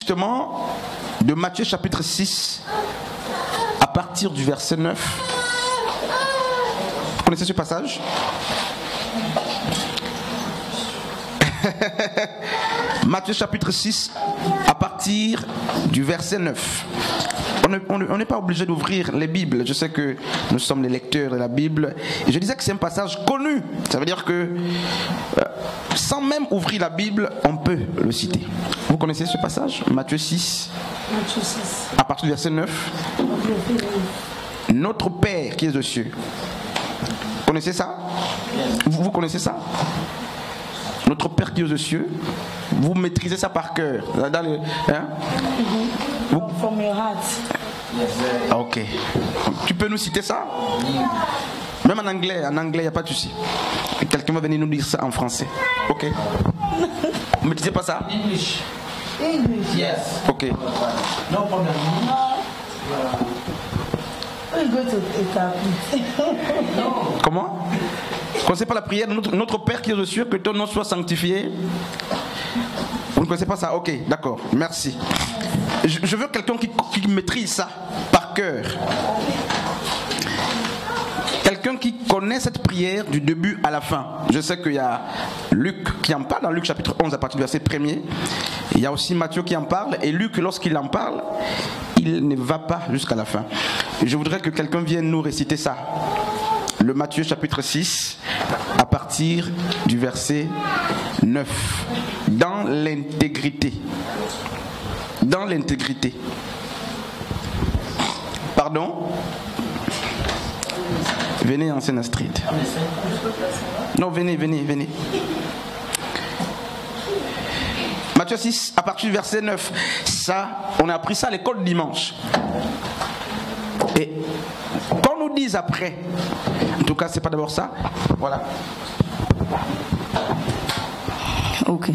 Justement, de Matthieu chapitre 6, à partir du verset 9. Vous connaissez ce passage? Matthieu chapitre 6, à partir du verset 9. On n'est pas obligé d'ouvrir les Bibles. Je sais que nous sommes les lecteurs de la Bible. Et je disais que c'est un passage connu. Ça veut dire que sans même ouvrir la Bible, on peut le citer. Vous connaissez ce passage? Matthieu 6. Matthieu 6. À partir du verset 9. Notre Père qui est aux cieux. Vous connaissez ça? Vous connaissez ça? Notre Père qui est aux cieux. Vous maîtrisez ça par cœur. Dans le, hein? From your heart. Ah, ok. Tu peux nous citer ça? Même en anglais, il n'y a pas de souci. Quelqu'un va venir nous dire ça en français. Ok. Vous ne maîtrisez pas ça? English. English. Yes. Ok. No problem. We'll go to interpret. Comment? Vous ne connaissez pas la prière de notre Père qui est aux cieux, que ton nom soit sanctifié? Vous ne connaissez pas ça? Ok, d'accord, merci. Je veux quelqu'un qui maîtrise ça par cœur. Quelqu'un qui connaît cette prière du début à la fin. Je sais qu'il y a Luc qui en parle, dans Luc chapitre 11 à partir du verset 1er. Il y a aussi Matthieu qui en parle. Et Luc, lorsqu'il en parle, il ne va pas jusqu'à la fin. Je voudrais que quelqu'un vienne nous réciter ça. Le Matthieu chapitre 6 à partir du verset 9. Dans l'intégrité. Dans l'intégrité. Pardon? Venez, ancienne Astrid. Non, venez. Matthieu 6, à partir du verset 9. Ça, on a appris ça à l'école dimanche. Et qu'on nous dise après, en tout cas, c'est pas d'abord ça. Voilà. Ok.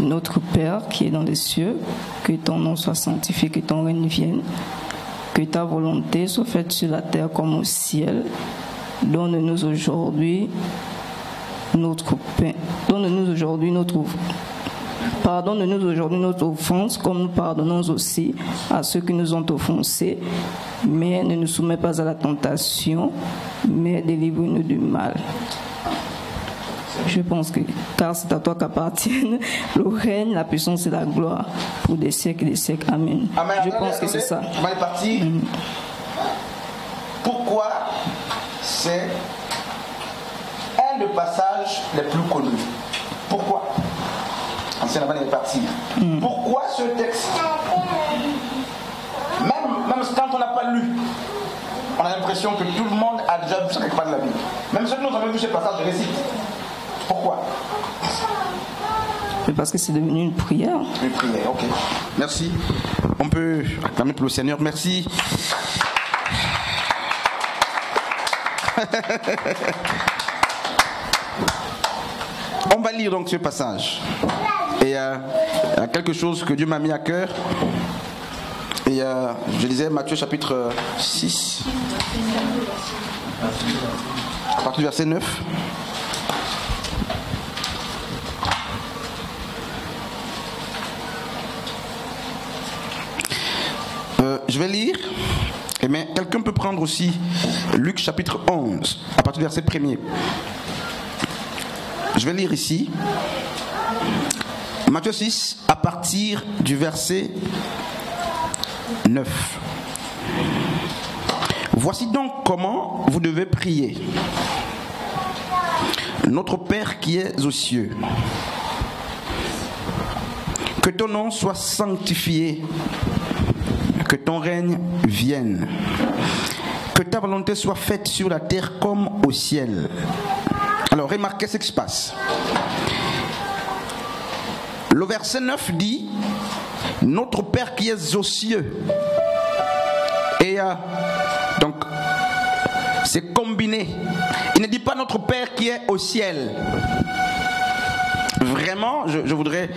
Notre Père qui est dans les cieux, que ton nom soit sanctifié, que ton règne vienne, que ta volonté soit faite sur la terre comme au ciel. Donne-nous aujourd'hui notre pain. Donne-nous aujourd'hui Pardonne-nous aujourd'hui notre offense, comme nous pardonnons aussi à ceux qui nous ont offensés. Mais ne nous soumets pas à la tentation, mais délivre-nous du mal. Je pense que, car c'est à toi qu'appartiennent le règne, la puissance et la gloire pour des siècles et des siècles. Amen. Amen. Je pense que c'est ça. On va y partir. Pourquoi c'est un des passages les plus connus? Pourquoi? Ancien avant de partir. Pourquoi ce texte? Même quand on n'a pas lu, on a l'impression que tout le monde a déjà vu ça quelque part de la Bible. Même ceux qui nous ont vu ce passage, je récite. Pourquoi? Parce que c'est devenu une prière. Une prière, ok. Merci. On peut acclamer pour le Seigneur. Merci. On va lire donc ce passage. Et il y a quelque chose que Dieu m'a mis à cœur. Et je disais Matthieu chapitre 6, à partir du verset 9. Je vais lire. Mais quelqu'un peut prendre aussi Luc chapitre 11, à partir du verset 1er. Je vais lire ici. Matthieu 6, à partir du verset 9. Voici donc comment vous devez prier. Notre Père qui est aux cieux, que ton nom soit sanctifié, que ton règne vienne, que ta volonté soit faite sur la terre comme au ciel. Alors remarquez ce qui se passe. Le verset 9 dit notre Père qui est aux cieux. Et donc c'est combiné. Il ne dit pas notre Père qui est au ciel. Vraiment, je voudrais,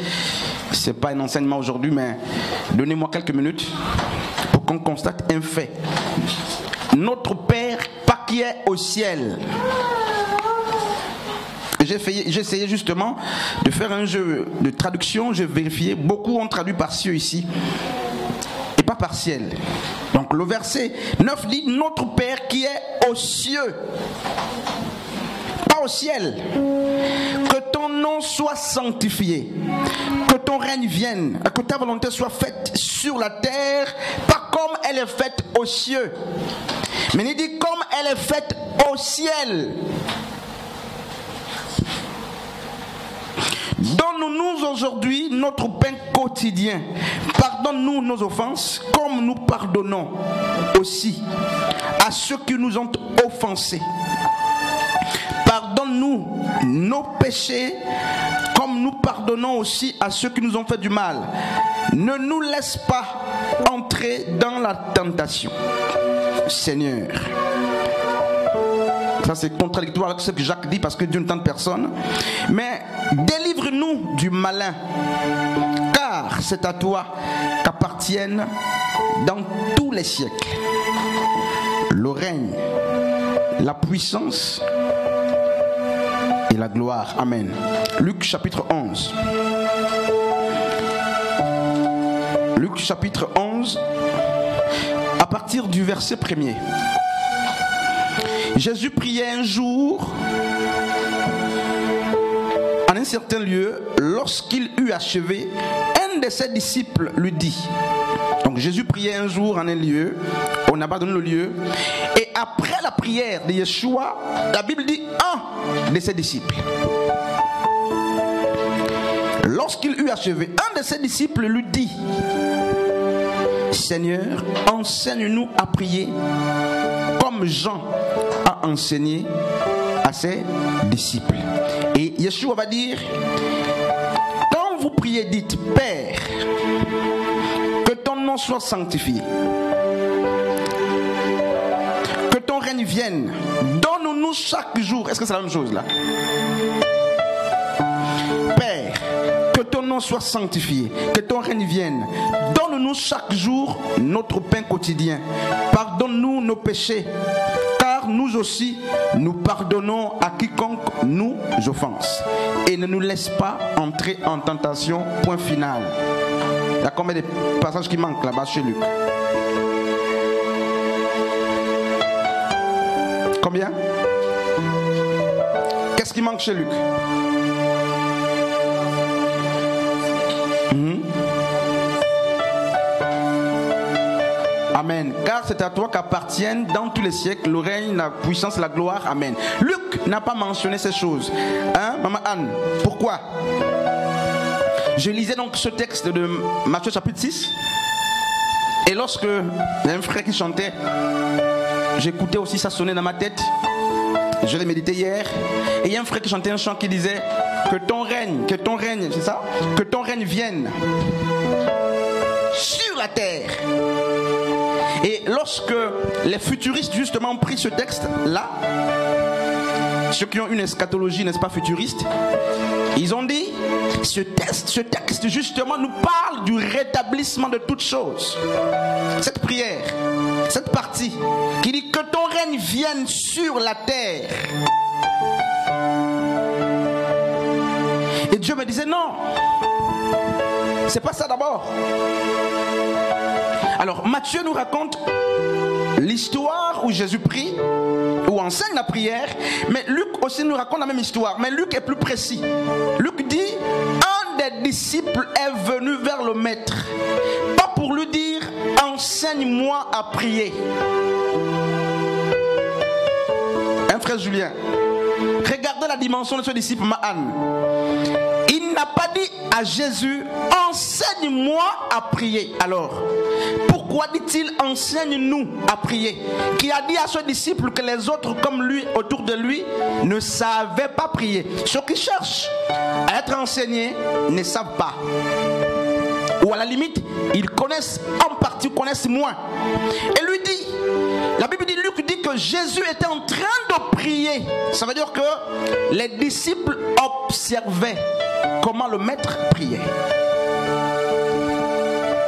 c'est pas un enseignement aujourd'hui, mais donnez-moi quelques minutes pour qu'on constate un fait. Notre Père, pas qui est au ciel. j'ai essayé justement de faire un jeu de traduction. J'ai vérifié. Beaucoup ont traduit par cieux ici. Et pas par ciel. Donc le verset 9 dit notre Père qui est aux cieux. Pas au ciel. Que ton nom soit sanctifié. Que ton règne vienne. Que ta volonté soit faite sur la terre. Pas comme elle est faite aux cieux. Mais il dit comme elle est faite au ciel. Donne-nous aujourd'hui notre pain quotidien. Pardonne-nous nos offenses comme nous pardonnons aussi à ceux qui nous ont offensés. Pardonne-nous nos péchés comme nous pardonnons aussi à ceux qui nous ont fait du mal. Ne nous laisse pas entrer dans la tentation. Seigneur. Ça c'est contradictoire avec ce que Jacques dit parce que Dieu ne tente personne. Mais délivre-nous du malin, car c'est à toi qu'appartiennent dans tous les siècles le règne, la puissance et la gloire. Amen. Luc chapitre 11. Luc chapitre 11, à partir du verset 1er. Jésus priait un jour en un certain lieu. Lorsqu'il eut achevé, un de ses disciples lui dit. Donc Jésus priait un jour en un lieu. On n'a pas donné le lieu. Et après la prière de Yeshua, la Bible dit un de ses disciples. Lorsqu'il eut achevé, un de ses disciples lui dit: Seigneur, enseigne-nous à prier comme Jean a enseigné à ses disciples. Et Yeshua va dire: quand vous priez, dites: Père, que ton nom soit sanctifié, que ton règne vienne, donne-nous chaque jour. Est-ce que c'est la même chose là? Père, que ton nom soit sanctifié, que ton règne vienne, donne-nous chaque jour notre pain quotidien, pardonne-nous nos péchés, car nous aussi nous pardonnons à quiconque nous offense, et ne nous laisse pas entrer en tentation. Point final. Il y a combien de passages qui manquent là-bas chez Luc? Combien? Qu'est-ce qui manque chez Luc? Amen. Car c'est à toi qu'appartiennent dans tous les siècles le règne, la puissance, la gloire. Amen. Luc n'a pas mentionné ces choses. Hein, Maman Anne? Pourquoi? Je lisais donc ce texte de Matthieu chapitre 6. Et lorsque il y a un frère qui chantait, j'écoutais aussi, ça sonnait dans ma tête. Je l'ai médité hier. Et il y a un frère qui chantait un chant qui disait: que ton règne, c'est ça? Que ton règne vienne sur la terre. Et lorsque les futuristes justement ont pris ce texte-là, ceux qui ont une eschatologie, n'est-ce pas, futuriste, ils ont dit: ce texte justement nous parle du rétablissement de toutes choses. Cette prière, cette partie qui dit que ton règne vienne sur la terre. Et Dieu me disait: non, c'est pas ça d'abord. Alors Matthieu nous raconte l'histoire où Jésus prie, où enseigne la prière, mais Luc aussi nous raconte la même histoire, mais Luc est plus précis. Luc dit: un des disciples est venu vers le maître, pas pour lui dire: enseigne-moi à prier. Hein, frère Julien, regardez la dimension de ce disciple Mahan. Il n'a pas dit à Jésus: enseigne-moi à prier. Alors, pourquoi dit-il enseigne-nous à prier? Qui a dit à ce disciple que les autres comme lui, autour de lui, ne savaient pas prier. Ceux qui cherchent à être enseignés ne savent pas. Ou à la limite, ils connaissent en partie, connaissent moins. Et lui dit, la Bible dit, Luc dit que Jésus était en train de prier. Ça veut dire que les disciples observaient comment le maître priait.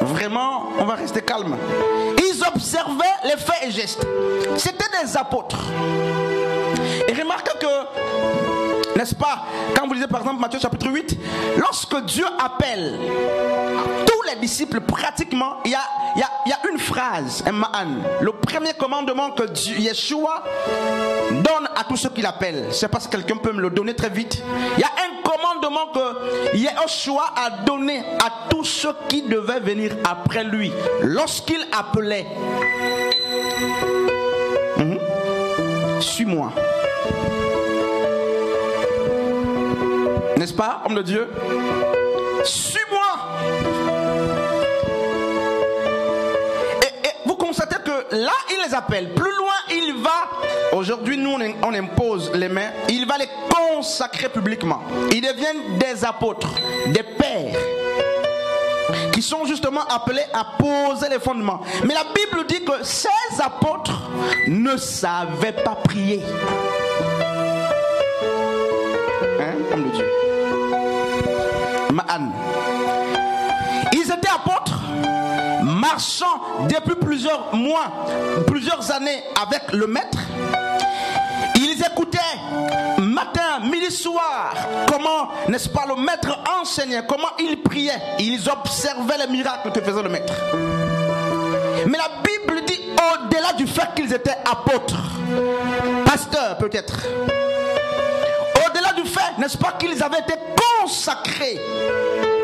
Vraiment, on va rester calme. Ils observaient les faits et gestes. C'était des apôtres. Et remarquez que, n'est-ce pas? Quand vous lisez par exemple Matthieu chapitre 8, lorsque Dieu appelle tous les disciples, pratiquement, il y a une phrase, un ma'an. Le premier commandement que Yeshua donne à tous ceux qui l'appellent. Je ne sais pas si quelqu'un peut me le donner très vite. Il y a un commandement que Yeshua a donné à tous ceux qui devaient venir après lui. Lorsqu'il appelait, suis-moi. N'est-ce pas, homme de Dieu? Suis-moi. Et vous constatez que là, il les appelle. Plus loin, il va. Aujourd'hui, nous, on impose les mains. Il va les consacrer publiquement. Ils deviennent des apôtres, des pères, qui sont justement appelés à poser les fondements. Mais la Bible dit que ces apôtres ne savaient pas prier. Hein, homme de Dieu? Ma'an. Ils étaient apôtres, marchant depuis plusieurs mois, plusieurs années avec le maître. Ils écoutaient matin, midi, soir comment, n'est-ce pas, le maître enseignait, comment il priait. Ils observaient les miracles que faisait le maître. Mais la Bible dit, au-delà du fait qu'ils étaient apôtres, pasteurs peut-être, au-delà du fait, n'est-ce pas, qu'ils avaient été consacrés,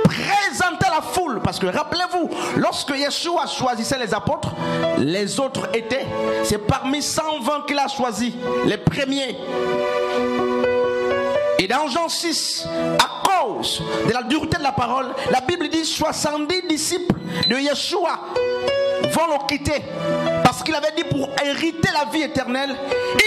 présentés à la foule, parce que rappelez-vous, lorsque Yeshua choisissait les apôtres, les autres étaient, c'est parmi 120 qu'il a choisi, les premiers. Et dans Jean 6, à cause de la dureté de la parole, la Bible dit 70 disciples de Yeshua vont le quitter. Parce qu'il avait dit, pour hériter la vie éternelle,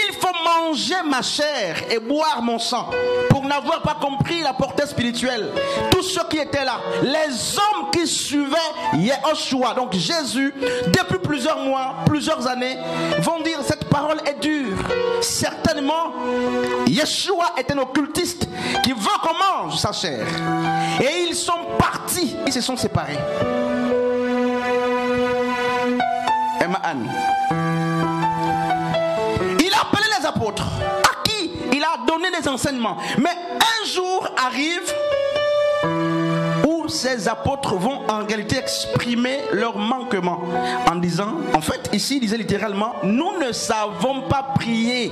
il faut manger ma chair et boire mon sang. Pour n'avoir pas compris la portée spirituelle. Tous ceux qui étaient là, les hommes qui suivaient Yeshua, donc Jésus, depuis plusieurs mois, plusieurs années, vont dire, cette parole est dure. Certainement, Yeshua est un occultiste qui veut qu'on mange sa chair. Et ils sont partis, ils se sont séparés. Il a appelé les apôtres à qui il a donné des enseignements. Mais un jour arrive où ces apôtres vont en réalité exprimer leur manquement en disant, en fait ici il disait littéralement, nous ne savons pas prier.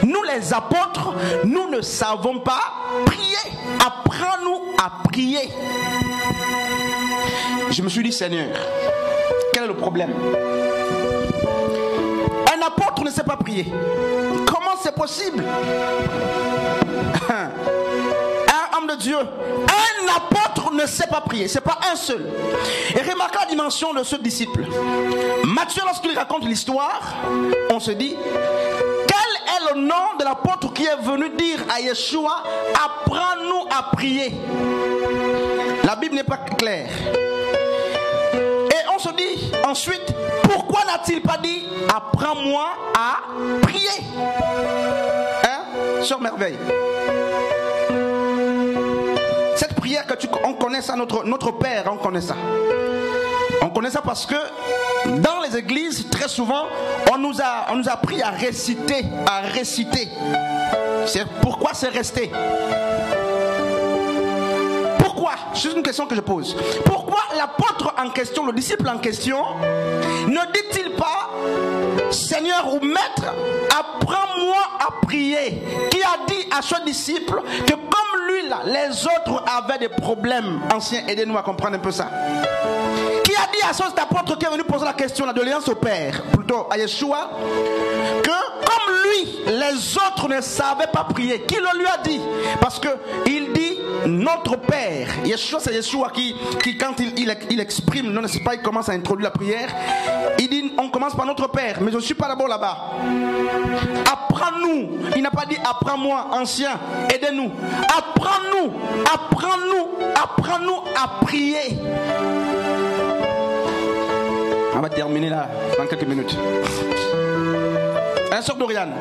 Nous les apôtres, nous ne savons pas prier. Apprends-nous à prier. Je me suis dit, Seigneur, quel est le problème? Un apôtre ne sait pas prier. Comment c'est possible? Un homme de Dieu, un apôtre ne sait pas prier. C'est pas un seul. Et remarquez la dimension de ce disciple. Matthieu, lorsqu'il raconte l'histoire, on se dit, quel est le nom de l'apôtre qui est venu dire à Yeshua, apprends-nous à prier? La Bible n'est pas claire. Et on se dit ensuite, pourquoi n'a-t-il pas dit apprends-moi à prier? Hein, sœur Merveille? Cette prière que on connaît ça, notre Père, on connaît ça. On connaît ça parce que dans les églises, très souvent, on nous a appris à réciter, C'est pourquoi c'est resté. C'est une question que je pose. Pourquoi l'apôtre en question, le disciple en question, ne dit-il pas, Seigneur ou Maître, apprends-moi à prier? Qui a dit à ce disciple que comme lui là, les autres avaient des problèmes anciens? Aidez-nous à comprendre un peu ça. Qui a dit à cet apôtre qui est venu poser la question de l'alliance au Père, plutôt à Yeshua, que comme lui, les autres ne savaient pas prier? Qui le lui a dit? Parce que il dit notre Père. Yeshua, c'est Yeshua qui quand il exprime, non, n'est-ce pas, il commence à introduire la prière. Il dit, on commence par notre Père, mais je ne suis pas d'abord là-bas. Apprends-nous. Il n'a pas dit apprends-moi, ancien, aidez-nous. Apprends-nous à prier. On va terminer là dans quelques minutes. Un sœur Doriane,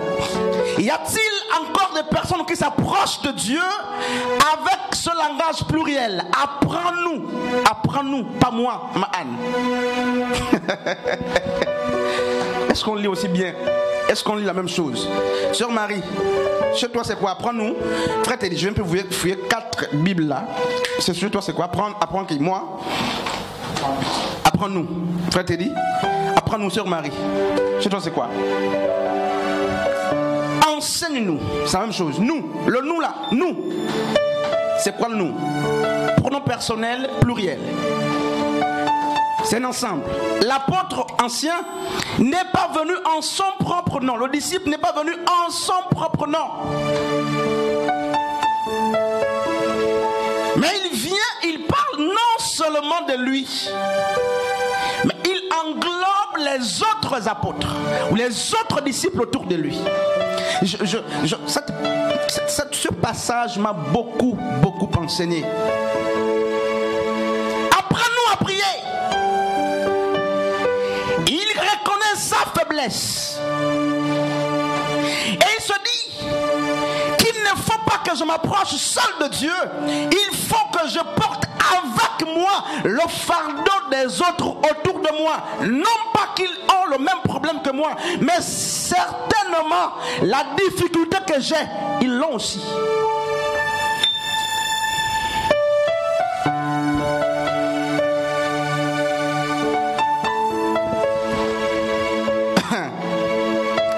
y a-t-il encore des personnes qui s'approchent de Dieu avec ce langage pluriel? Apprends-nous, pas moi, Ma'an. Est-ce qu'on lit aussi bien? Est-ce qu'on lit la même chose? Sœur Marie, chez toi c'est quoi? Apprends-nous. Frère Teddy, je viens de vous fouiller 4 Bibles là. C'est chez toi c'est quoi? Apprends qui? Moi? Apprends-nous. Frère Teddy, apprends-nous, Sœur Marie. Chez toi c'est quoi? Enseigne-nous. C'est la même chose. Nous, le nous là, nous. C'est quoi le nous? Pronom personnel pluriel. C'est un ensemble. L'apôtre ancien n'est pas venu en son propre nom. Le disciple n'est pas venu en son propre nom. Mais il vient, il parle non seulement de lui, mais il englobe les autres apôtres ou les autres disciples autour de lui. Ce passage m'a beaucoup enseigné. Apprends-nous à prier. Il reconnaît sa faiblesse. Et il se dit qu'il ne faut pas que je m'approche seul de Dieu. Il faut que je porte avec moi le fardeau des autres autour de moi. Non pas qu'ils ont le même problème que moi, mais certainement la difficulté que j'ai, ils l'ont aussi.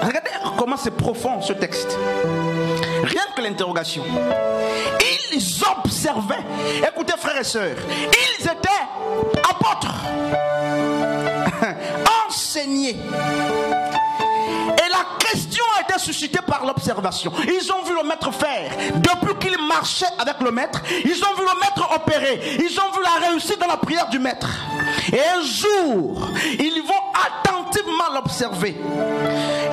Regardez comment c'est profond ce texte. Rien que l'interrogation. Ils observaient. Écoutez frères et sœurs, ils étaient apôtres, enseignés. Et la question a été suscitée par l'observation. Ils ont vu le maître faire. Depuis qu'il marchait avec le maître, ils ont vu le maître opérer. Ils ont vu la réussite dans la prière du maître. Et un jour, ils vont attentivement l'observer.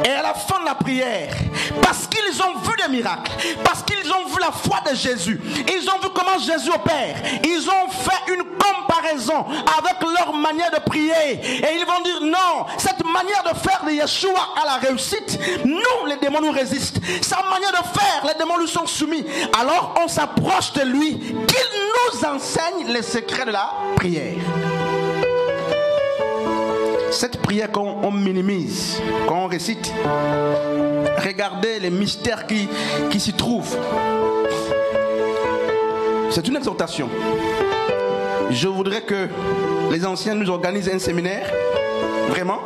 Et à la fin de la prière, parce qu'ils ont vu des miracles, parce qu'ils ont vu la foi de Jésus, ils ont vu comment Jésus opère, ils ont fait une comparaison avec leur manière de prier. Et ils vont dire non, cette manière de faire de Yeshua à la réussite, nous les démons nous résistent. Sa manière de faire, les démons lui sont soumis. Alors on s'approche de lui, qu'il nous enseigne les secrets de la prière. Cette prière qu'on minimise, qu'on récite, regardez les mystères qui s'y trouvent. C'est une exhortation. Je voudrais que les anciens nous organisent un séminaire, vraiment,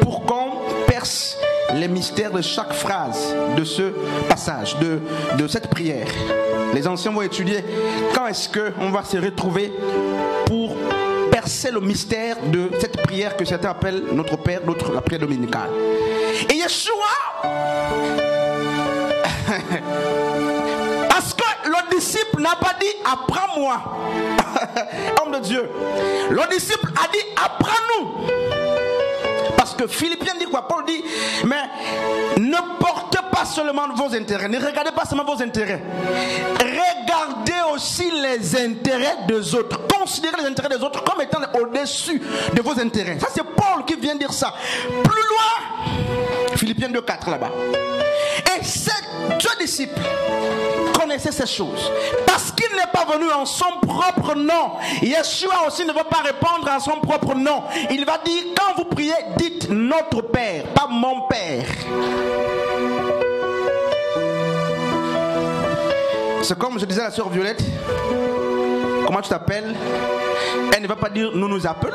pour qu'on perce les mystères de chaque phrase de ce passage, de cette prière. Les anciens vont étudier quand est-ce qu'on va se retrouver pour percer le mystère de cette prière que certains appellent notre Père, d'autres la prière dominicale. Et Yeshua, parce que le disciple n'a pas dit apprends-moi, homme de Dieu, le disciple a dit apprends-nous. Parce que Philippiens dit quoi? Paul dit, mais ne portez pas seulement vos intérêts, ne regardez pas seulement vos intérêts, regardez aussi les intérêts des autres. Considérez les intérêts des autres comme étant au-dessus de vos intérêts. Ça c'est Paul qui vient dire ça. Plus loin, Philippiens 2:4 là-bas. Et ces deux disciples connaissaient ces choses. Parce qu'il n'est pas venu en son propre nom, Yeshua aussi ne va pas répondre à son propre nom. Il va dire, quand vous priez, dites notre Père, pas mon Père. C'est comme je disais à la sœur Violette, comment tu t'appelles? Elle ne va pas dire nous nous appelons.